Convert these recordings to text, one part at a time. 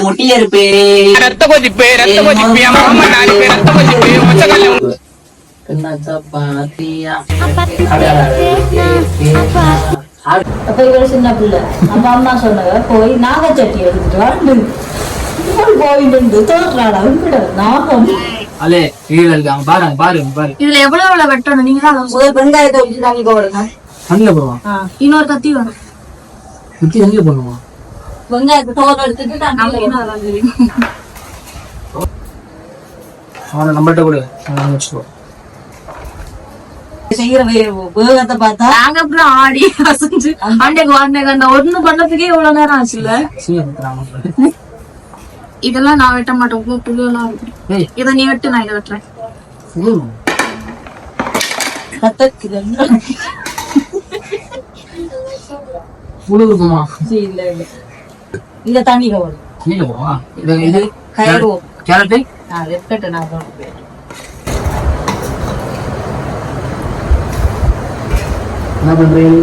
முட்டிய இருப்பே ரத்த கொதிப்பே மாமா நாலு பேர் ரத்த கொதிப்பே மொச்சக்கல்ல அப்ப இவரு சின்ன பிள்ளை அப்ப அம்மா சொன்னவ போய் நாகச்சட்டி எடுத்துட்டு வந்து போயிட்டு தோற்றாடா நாகம் அலே கீழே இருக்காங்க பாருங்க பாருங்க பாருங்க. இதுல எவ்வளவு வெட்டணும் நீங்க தான் வெங்காயத்தை வச்சு தண்ணி போடுங்க. தண்ணியில போடுவோம். இன்னொரு கத்தி வேணும். குத்தி தண்ணியில போடணுமா? வெங்காயத்தை தோல் எடுத்துட்டு அவனை நம்மள்ட்ட கூட வச்சுக்கோ. செய்யற வேகத்தை பார்த்தா நாங்க அப்புறம் ஆடி அசைஞ்சு அண்டைக்கு வாண்டேங்க அந்த ஒண்ணு பண்ணதுக்கே இவ்வளவு நேரம் ஆச்சு இல்ல. இதெல்லாம் நான் வெட்ட மாட்டேன். புழுலாம் இருக்கு. இதை நீ வெட்டு, நான் இதை வெட்டுறேன். புழுகுமா? இல்ல இல்ல இந்த தண்ணி கவலை இது கேரட்டு வெக்கட்டு நான் என்ன பண்றீங்க?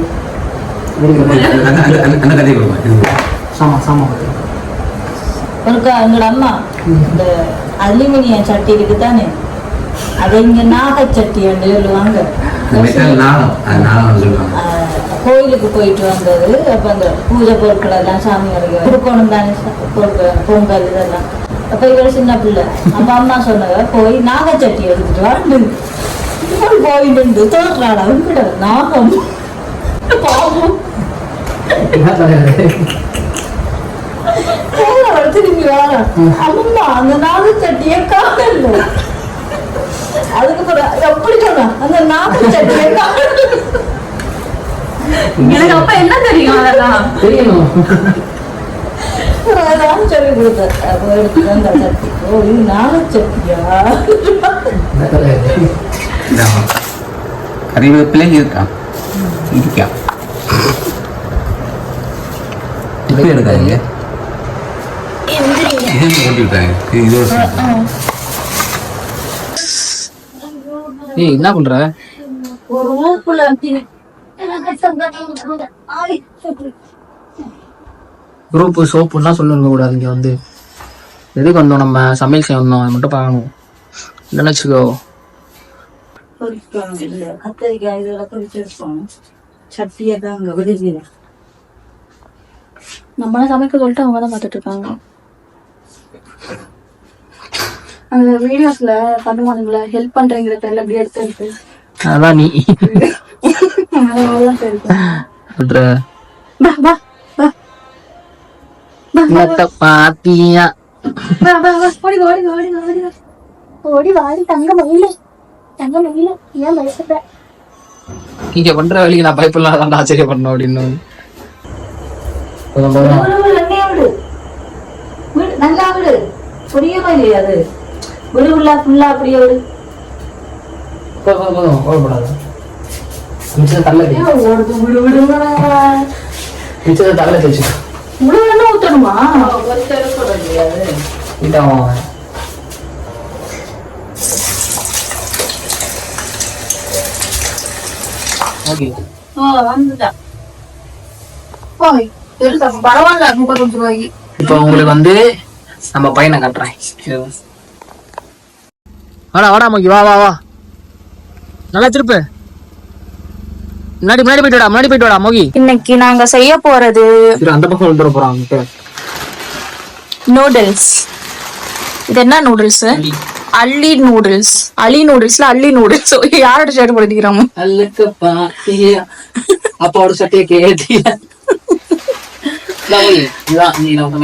எங்களோட அம்மா இந்த அலுமினியம் சட்டி இருக்குதானே, அதை இங்க நாகச்சட்டி சொல்லுவாங்க. கோயிலுக்கு போயிட்டு வந்தது. அப்ப அந்த பூஜை பொருட்கள் எல்லாம் சாமி கொடுக்கணும் தானே, பொங்கல் இதெல்லாம். அப்ப இவரு சின்ன பிள்ளை அப்ப அம்மா சொன்னவ போய் நாகச்சட்டி எடுத்துட்டு வந்து போயிட்டு தோற்றாடா விட நாகம் பாவம் திரும்பி வர அம்மா அந்த நாகச்சட்டிய காணல. அதுக்கு எப்படி சொன்ன அந்த நாகச்சட்டிய காணல. எனக்கு அப்ப என்ன தெரியும்? அதெல்லாம் தெரியணும். அதான் சொல்லி கொடுத்தேன். அப்போ எடுத்து அந்த சட்டி. ஓ இது நாகச்சட்டியா? கறிவேப்பிலை இருக்கா இருக்கா இப்ப எடுக்காதீங்க. என்ன பண்ற? ஒரு ஊப்புல குரூப் சோப்புலாம் சொல்லுங்க கூடாது. இங்க வந்து எதுக்கு வந்தோம்? நம்ம சமையல் செய்ய வந்தோம், அது மட்டும் பார்க்கணும். நினைச்சுக்கோ. கத்தரிக்காய் இதெல்லாம் குறிச்சிருப்போம். சட்டியை தான் அங்க விடுதல. நம்மள சமைக்க சொல்லிட்டு அவங்க தான் பார்த்துட்டு இருக்காங்க. அந்த வீடியோஸ்ல பண்ணுவானுங்களா ஹெல்ப் பண்றீங்கிற தெரியல அப்படி எடுத்து அதான் நீ பாத்தியா ஓடி வாடி தங்க மயில ஏன் பயப்படுற? நீங்க பண்ற வேலைக்கு நான் பயப்படலாம் ஆச்சரியம் பண்ணோம் அப்படின்னு. நல்லா விடு, புரியவே இல்லையா? அது விடு உள்ள ஃபுல்லா அப்படியே விடு. கோவப்படாது. தள்ள தேய்ச்சு முழு எண்ணெய் ஊத்தணுமா? பரவாயில்ல 35 ரூபாய்க்கு. இப்ப உங்களுக்கு வந்து நம்ம பையனை காட்டுறேன். வாடா வாடா மகி, வா வா வா. நல்லா திருப்பு. முன்னாடி போயிட்டு வாடா மோகி. இன்னைக்கு நாங்க செய்ய போறது அந்த பக்கம் வந்துட போறாங்க நூடுல்ஸ். இது என்ன நூடுல்ஸ்? அள்ளி நூடுல்ஸ். அள்ளி நூடுல்ஸ்ல அள்ளி நூடுல்ஸ். யாரோட ஷர்ட் போட்டுக்கிறாமோ அல்லுக்கு பாத்தியா அப்பாவோட சட்டையை கேட்டியா? நீ நம்ம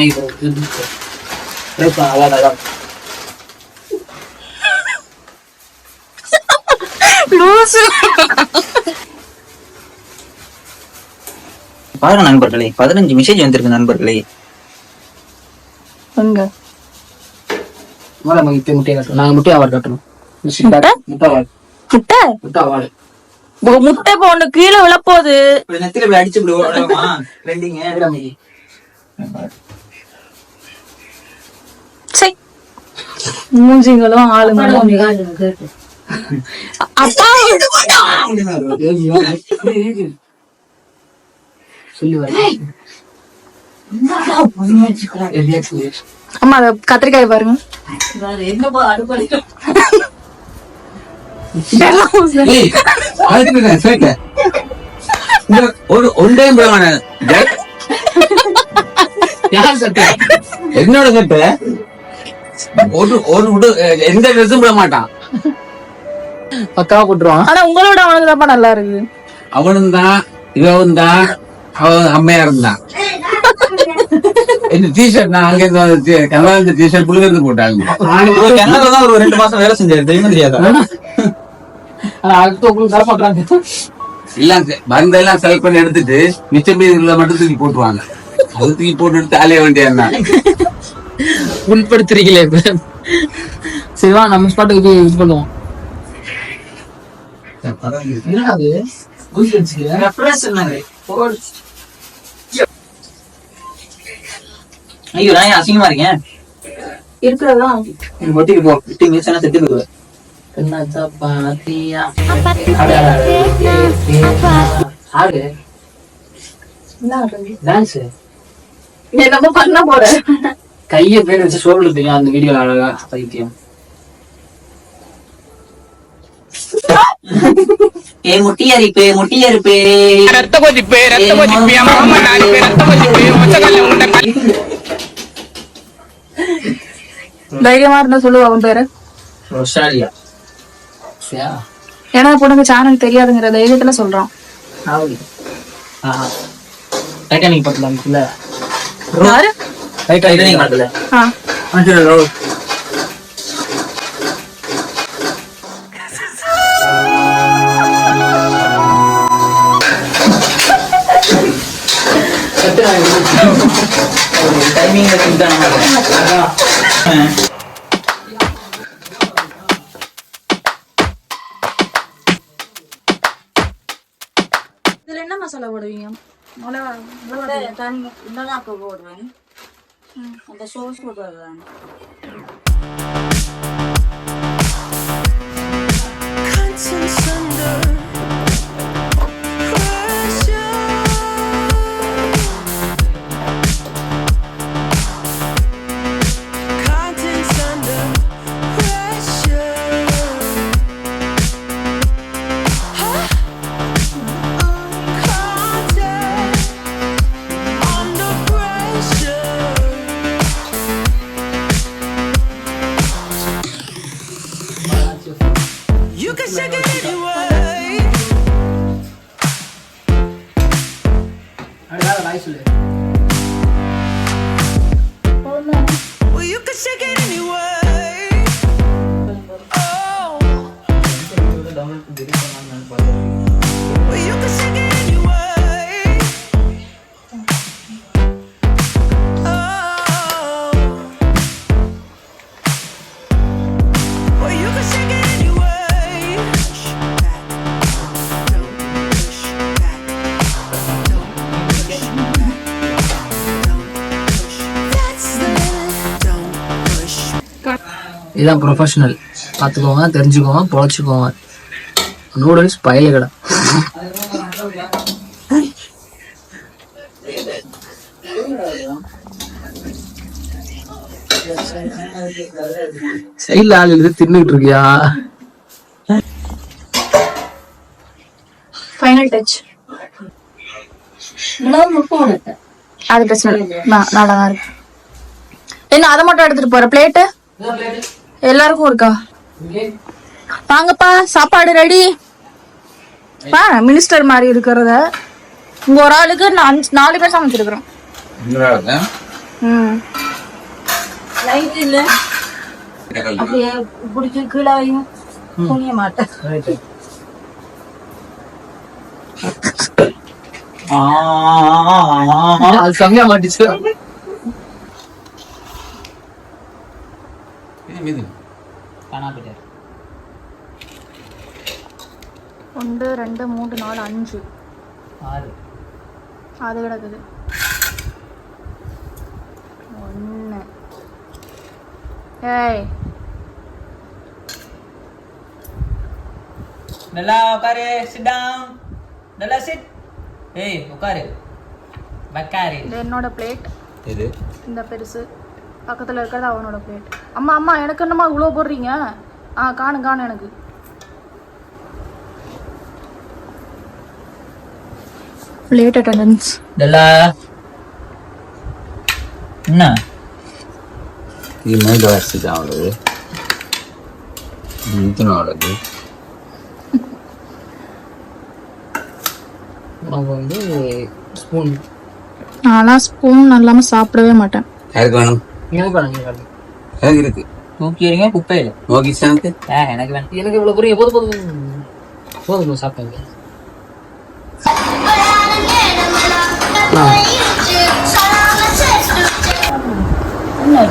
பாருங்க நண்பர்களே, 15 மெசேஜ் வந்திருக்கு நண்பர்களே. முட்டை போன கீழே விழப்போகுது. அடிச்சு மூஞ்சிங்களும் ஆளுங்களும் அப்பா சொல்லி வர அம்மா அத கத்திரிக்காய் பாருங்க. என்னப்பா அடுப்படையில ஏய், அதுக்கு நான் சொல்லிட்டேன். ஒரு ஒன்றையும் போவான யார் சட்டை என்னோட சட்டை ஒரு எந்த ட்ரெஸ்ஸும் போட மாட்டான். பக்காவா போட்டுருவான். ஆனா உங்களோட அவனுக்கு தான்ப்பா நல்லா இருக்கு. அவனும் தான் இவன் தான் அவன் அம்மையா இருந்தான். இந்த டிஷர்ட் நான் அங்க இருந்து கனடா டிஷர்ட் புள்ளிருந்து போட்டாங்க. கனடா தான் ஒரு 2 மாசம் வேலை செஞ்சாரு, தெரியுமா தெரியாதா? ஆனா அடுத்து உங்களுக்கு தர மாட்டாங்க. எல்லாம் மருந்தெல்லாம் செலக்ட் பண்ணி எடுத்துட்டு மிச்சம் மீதில மட்டும் தூக்கி போட்டுருவாங்க. அது தூக்கி போட்டு எடுத்து அலைய வேண்டியதுனா உள்படுத்துறீங்களே. சரி வா நம்ம ஸ்பாட்டுக்கு போய் யூஸ் பண்ணுவோம். என்னது குயிக் வச்சுக்க ரெஃப்ரெஷ் என்னங்க ஐயோ நான் அசிங்கமா இருக்கேன். இருக்கிறதா மொட்டிக்கு போ விட்டு மிச்சம் செத்து போடுவேன். என்னச்சா பாத்தியா ஆடு டான்ஸ் என்னமோ பண்ண போற. கைய பேர் வச்சு சொல்லுறீங்க அந்த வீடியோ அழகா பைத்தியம். ஏ முட்டி அரிப்பு ரத்த கொதிப்பு மாமன் 4 பேர் ரத்த கொதிப்பு ஒச்சகல்ல உண்ட தைரியமா இருந்தா சொல்லுவா உன் பேரு. ரொஷாலியா சியா ஏன்னா பொண்ணுங்க சேனல் தெரியாதுங்கிற தைரியத்துல சொல்றான். ஆவுடி ஆஹா டைட்டானிக் படத்துல இருக்குல்ல யாரு? டைட்டானிக் படத்துல ஆ டைமிங் இதுல என்ன மசாலா போடுவீங்க? இன்னொன்னாக்க போடுவேன். அந்த சோஸ் போடுறேன். இதான் ப்ரொஃபஷனல். பார்த்துக்கோங்க, தெரிஞ்சுக்கோங்க, பொழைச்சிக்கோங்க. நூடுல்ஸ் பயில கடை. சைட்ல ஆள் எழுதி தின்னுட்டு இருக்கியா? Final touch. அது பிரச்சனை இல்லை, நல்லா தான் இருக்கு. என்ன அதை மட்டும் எடுத்துட்டு போற? பிளேட்டு எல்லாருக்கும் இருக்கா? வாங்கப்பா, சாப்பாடு ரெடி. பா மினிஸ்டர் மாதிரி இருக்கிறத உங்க ஒரு ஆளுக்கு 4 பேர் சமைச்சிருக்கிறோம். லைட் இல்ல அப்படியே பிடிச்சி கீழே வையும் புனிய மாட்டேன். அது செம்மையா மாட்டிச்சு. 1 2 3 4 5 6 அது கிடக்குது. 1 ஏய் நல்லா உட்காரு, சிட் டவுன். நல்லா சிட். ஏய் உட்காரு. பக்காரி இது என்னோட பிளேட், இது இந்த பெருசு பக்கத்துல இருக்கிறது அவனோட பிளேட். அம்மா அம்மா எனக்கு என்னம்மா இவ்வளோ போடுறீங்க? காணும் எனக்கு. பிளேட் அட்டெண்டன்ஸ் டெல்லா என்ன இது மேல வச்சு அவளுக்கு அவளுக்கு உனக்கு வந்து ஸ்பூன் நான்லாம் ஸ்பூன் இல்லாம சாப்பிடவே மாட்டேன். யாருக்கு வேணும்? எனக்கு வேணும், எனக்கு வேணும். எனக்கு இருக்கு. தூக்கி எறிங்க குப்பையில. நோக்கி சாப்பிட்டு எனக்கு வேணும். எனக்கு இவ்வளவு புரியும். போதும் சாப்பிட்டாங்க.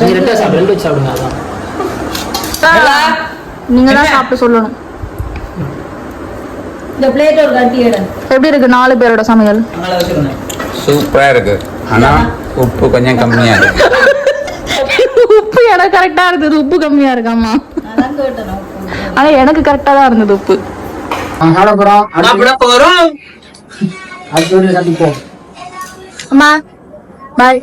நீங்க ரெண்டு வச்சு சாப்பிடுங்க. அதான் நீங்க தான் சாப்பிட்டு சொல்லணும். இந்த பிளேட் ஒரு கட்டி எடு. எப்படி இருக்கு 4 பேரோட சமையல்? அங்கே வச்சுருங்க. சூப்பரா இருக்கு. ஆனா உப்பு கொஞ்சம் கம்மியா இருக்கு. உப்பு எனக்கு கரெக்டா இருந்தது, உப்பு கம்மியா இருக்காமா? அதான் கேட்டேன். ஆனா எனக்கு கரெக்டா தான் இருந்தது உப்பு. சாப்பிட போறோம். அடுத்த வீடியோ சந்திப்போம். அம்மா பாய்.